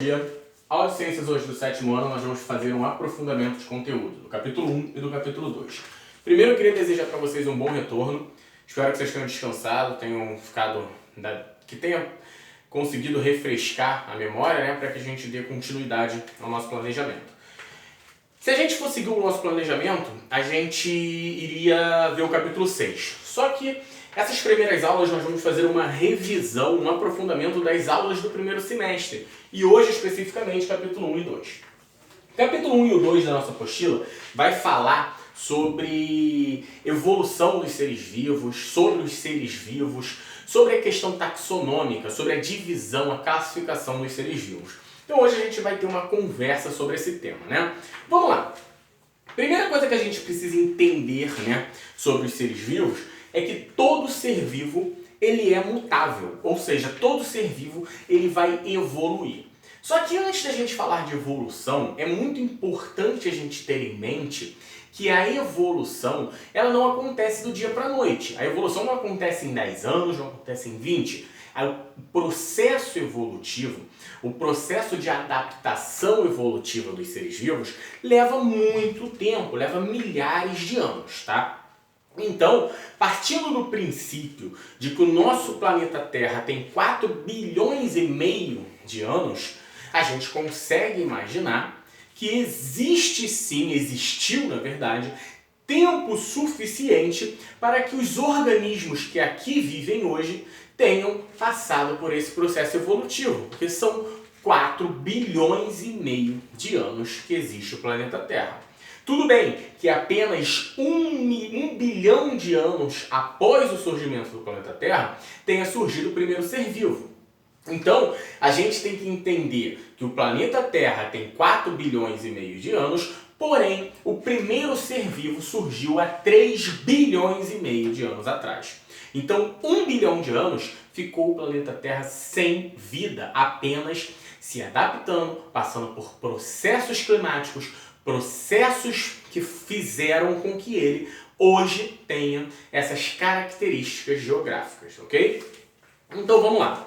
Dia. Aula de Ciências hoje do 7º ano, nós vamos fazer um aprofundamento de conteúdo, do capítulo 1 e do capítulo 2. Primeiro eu queria desejar para vocês um bom retorno. Espero que vocês tenham descansado, que tenham conseguido refrescar a memória, né, para que a gente dê continuidade ao nosso planejamento. Se a gente for seguir o nosso planejamento, a gente iria ver o capítulo 6. Só que essas primeiras aulas nós vamos fazer uma revisão, um aprofundamento das aulas do primeiro semestre. E hoje, especificamente, capítulo 1 e 2. Capítulo 1 e o 2 da nossa apostila vai falar sobre evolução dos seres vivos, sobre os seres vivos, sobre a questão taxonômica, sobre a divisão, a classificação dos seres vivos. Então hoje a gente vai ter uma conversa sobre esse tema, né? Vamos lá! Primeira coisa que a gente precisa entender, né, sobre os seres vivos é que todo ser vivo ele é mutável, ou seja, todo ser vivo ele vai evoluir. Só que antes da gente falar de evolução, é muito importante a gente ter em mente que a evolução ela não acontece do dia para a noite. A evolução não acontece em 10 anos, não acontece em 20. O processo evolutivo, o processo de adaptação evolutiva dos seres vivos leva muito tempo, leva milhares de anos, tá? Então, partindo do princípio de que o nosso planeta Terra tem 4 bilhões e meio de anos, a gente consegue imaginar que existiu na verdade, tempo suficiente para que os organismos que aqui vivem hoje tenham passado por esse processo evolutivo, porque são 4 bilhões e meio de anos que existe o planeta Terra. Tudo bem que apenas 1 bilhão de anos após o surgimento do planeta Terra tenha surgido o primeiro ser vivo. Então, a gente tem que entender que o planeta Terra tem 4 bilhões e meio de anos, porém, o primeiro ser vivo surgiu há 3 bilhões e meio de anos atrás. Então, 1 bilhão de anos ficou o planeta Terra sem vida, apenas se adaptando, passando por processos climáticos, processos que fizeram com que ele hoje tenha essas características geográficas, ok? Então vamos lá.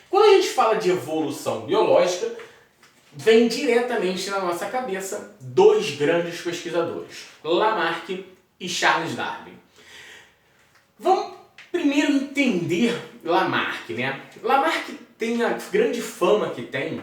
Quando a gente fala de evolução biológica, vem diretamente na nossa cabeça 2 grandes pesquisadores, Lamarck e Charles Darwin. Vamos primeiro entender Lamarck, né? Lamarck tem a grande fama que tem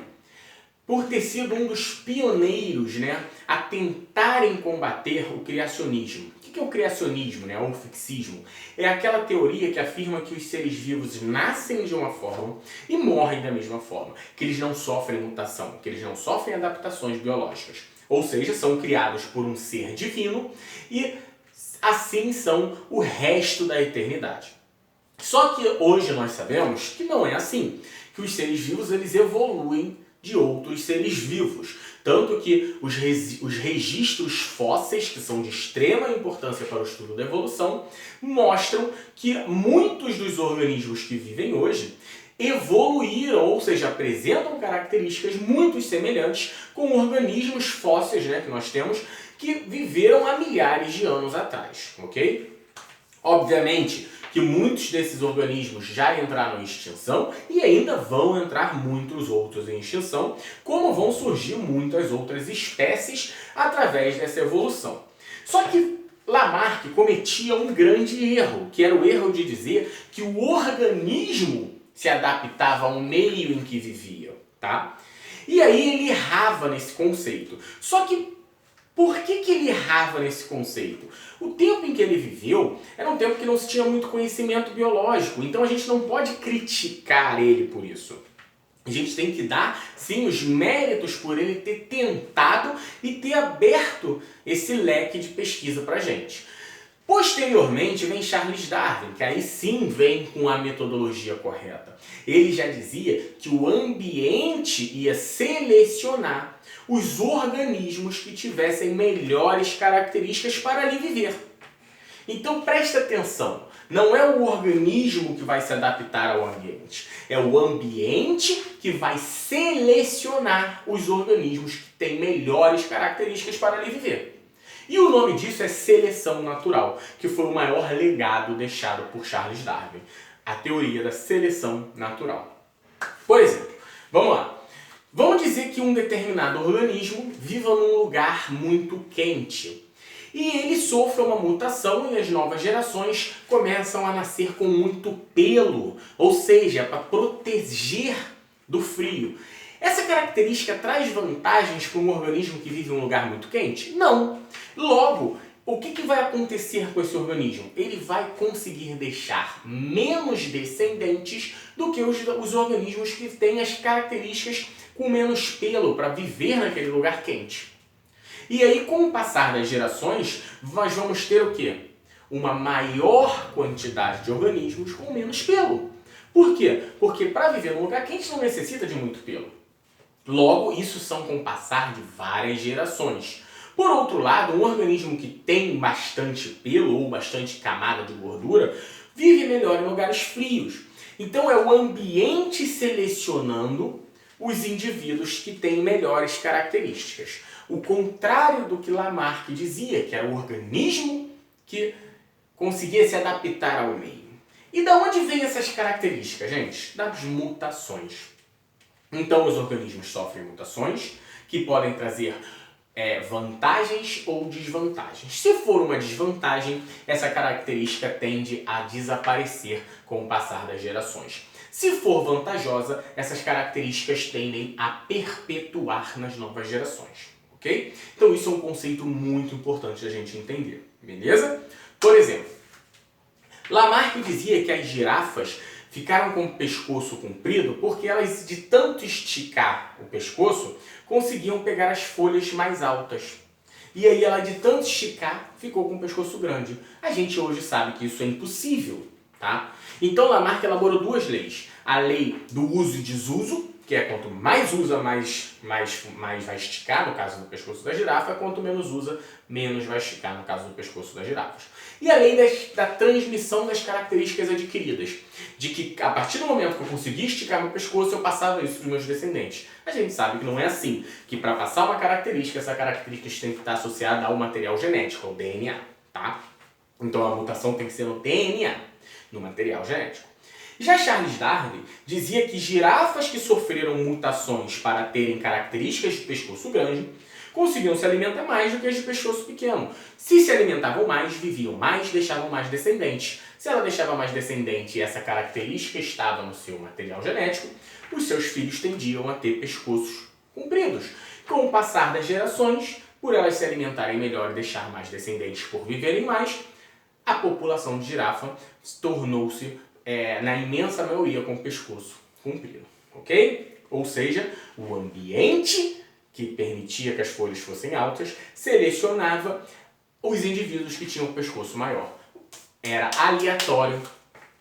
por ter sido um dos pioneiros, né, a tentarem combater o criacionismo. O que é o criacionismo, né, ou o fixismo? É aquela teoria que afirma que os seres vivos nascem de uma forma e morrem da mesma forma, que eles não sofrem mutação, que eles não sofrem adaptações biológicas. Ou seja, são criados por um ser divino e assim são o resto da eternidade. Só que hoje nós sabemos que não é assim, que os seres vivos eles evoluem de outros seres vivos. Tanto que os registros fósseis, que são de extrema importância para o estudo da evolução, mostram que muitos dos organismos que vivem hoje evoluíram, ou seja, apresentam características muito semelhantes com organismos fósseis, né, que nós temos, que viveram há milhares de anos atrás, ok? Obviamente que muitos desses organismos já entraram em extinção e ainda vão entrar muitos outros em extinção, como vão surgir muitas outras espécies através dessa evolução. Só que Lamarck cometia um grande erro, que era o erro de dizer que o organismo se adaptava ao meio em que vivia, tá? E aí ele errava nesse conceito. Só que por que ele errava nesse conceito? O tempo em que ele viveu era um tempo que não se tinha muito conhecimento biológico, então a gente não pode criticar ele por isso. A gente tem que dar, sim, os méritos por ele ter tentado e ter aberto esse leque de pesquisa pra gente. Posteriormente vem Charles Darwin, que aí sim vem com a metodologia correta. Ele já dizia que o ambiente ia selecionar os organismos que tivessem melhores características para ali viver. Então presta atenção, não é o organismo que vai se adaptar ao ambiente, é o ambiente que vai selecionar os organismos que têm melhores características para ali viver. E o nome disso é seleção natural, que foi o maior legado deixado por Charles Darwin, a teoria da seleção natural. Por exemplo, vamos lá. Vamos dizer que um determinado organismo viva num lugar muito quente. E ele sofre uma mutação e as novas gerações começam a nascer com muito pelo, ou seja, para proteger do frio. Essa característica traz vantagens para um organismo que vive em um lugar muito quente? Não. Logo, o que vai acontecer com esse organismo? Ele vai conseguir deixar menos descendentes do que os organismos que têm as características com menos pelo para viver naquele lugar quente. E aí, com o passar das gerações, nós vamos ter o quê? Uma maior quantidade de organismos com menos pelo. Por quê? Porque para viver num lugar quente não necessita de muito pelo. Logo, isso são com o passar de várias gerações. Por outro lado, um organismo que tem bastante pelo ou bastante camada de gordura vive melhor em lugares frios. Então é o ambiente selecionando os indivíduos que têm melhores características. O contrário do que Lamarck dizia, que era o organismo que conseguia se adaptar ao meio. E da onde vêm essas características, gente? Das mutações. Então os organismos sofrem mutações que podem trazer vantagens ou desvantagens. Se for uma desvantagem, essa característica tende a desaparecer com o passar das gerações. Se for vantajosa, essas características tendem a perpetuar nas novas gerações. Ok? Então isso é um conceito muito importante da gente entender. Beleza? Por exemplo, Lamarck dizia que as girafas ficaram com o pescoço comprido porque elas, de tanto esticar o pescoço, conseguiam pegar as folhas mais altas. E aí ela, de tanto esticar, ficou com o pescoço grande. A gente hoje sabe que isso é impossível, tá? Então Lamarck elaborou duas leis. A lei do uso e desuso, que é quanto mais usa, mais vai esticar, no caso do pescoço da girafa, quanto menos usa, menos vai esticar, no caso do pescoço das girafas. E a lei da transmissão das características adquiridas, de que a partir do momento que eu consegui esticar meu pescoço, eu passava isso para os meus descendentes. A gente sabe que não é assim, que para passar uma característica, essa característica tem que estar associada ao material genético, ao DNA, tá? Então a mutação tem que ser no DNA, no material genético. Já Charles Darwin dizia que girafas que sofreram mutações para terem características de pescoço grande conseguiam se alimentar mais do que as de pescoço pequeno. Se se alimentavam mais, viviam mais, deixavam mais descendentes. Se ela deixava mais descendente e essa característica estava no seu material genético, os seus filhos tendiam a ter pescoços compridos. Com o passar das gerações, por elas se alimentarem melhor e deixar mais descendentes por viverem mais, a população de girafa tornou-se na imensa maioria com o pescoço comprido, ok? Ou seja, o ambiente que permitia que as folhas fossem altas selecionava os indivíduos que tinham o pescoço maior. Era aleatório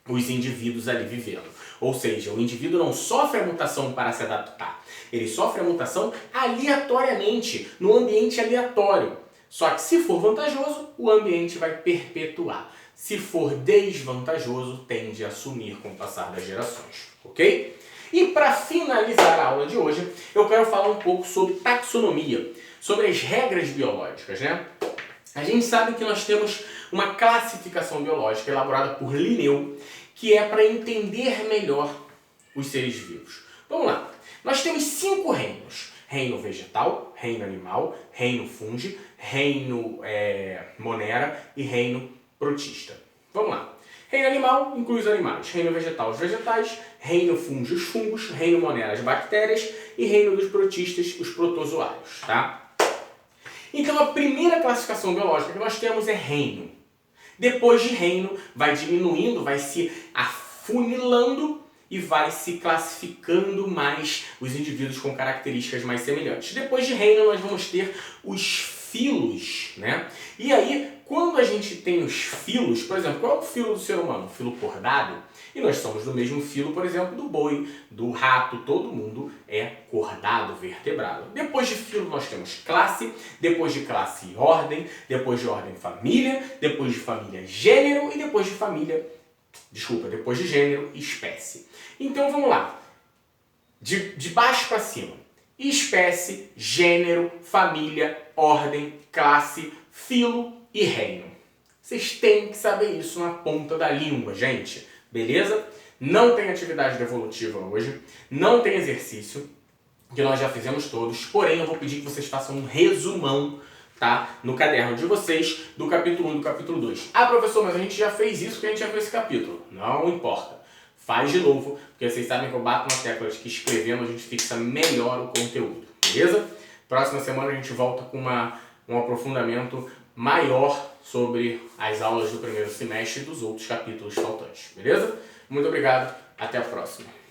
os indivíduos ali vivendo. Ou seja, o indivíduo não sofre a mutação para se adaptar. Ele sofre a mutação aleatoriamente, no ambiente aleatório. Só que se for vantajoso, o ambiente vai perpetuar. Se for desvantajoso, tende a sumir com o passar das gerações, ok? E para finalizar a aula de hoje, eu quero falar um pouco sobre taxonomia, sobre as regras biológicas, né? A gente sabe que nós temos uma classificação biológica elaborada por Linneu, que é para entender melhor os seres vivos. Vamos lá. Nós temos 5 reinos. Reino vegetal, reino animal, reino fungi, reino monera e reino protista. Vamos lá. Reino animal inclui os animais, reino vegetal os vegetais, reino fungi os fungos, reino monera as bactérias e reino dos protistas os protozoários, tá? Então a primeira classificação biológica que nós temos é reino. Depois de reino vai diminuindo, vai se afunilando e vai se classificando mais os indivíduos com características mais semelhantes. Depois de reino nós vamos ter os filos, né? E aí, quando a gente tem os filos, por exemplo, qual é o filo do ser humano? O filo cordado. E nós somos do mesmo filo, por exemplo, do boi, do rato, todo mundo é cordado, vertebrado. Depois de filo nós temos classe, depois de classe ordem, depois de ordem família, depois de família gênero e depois de gênero espécie. Então vamos lá, de baixo para cima. Espécie, gênero, família, ordem, classe, filo e reino. Vocês têm que saber isso na ponta da língua, gente. Beleza? Não tem atividade evolutiva hoje, não tem exercício. que nós já fizemos todos, porém eu vou pedir que vocês façam um resumão, tá? No caderno de vocês, do capítulo 1 e do capítulo 2. Ah, professor, mas a gente já fez isso porque a gente já viu esse capítulo. Não importa. Faz de novo, porque vocês sabem que eu bato na tecla de que escrevendo a gente fixa melhor o conteúdo, beleza? Próxima semana a gente volta com um aprofundamento maior sobre as aulas do primeiro semestre e dos outros capítulos faltantes, beleza? Muito obrigado, até a próxima.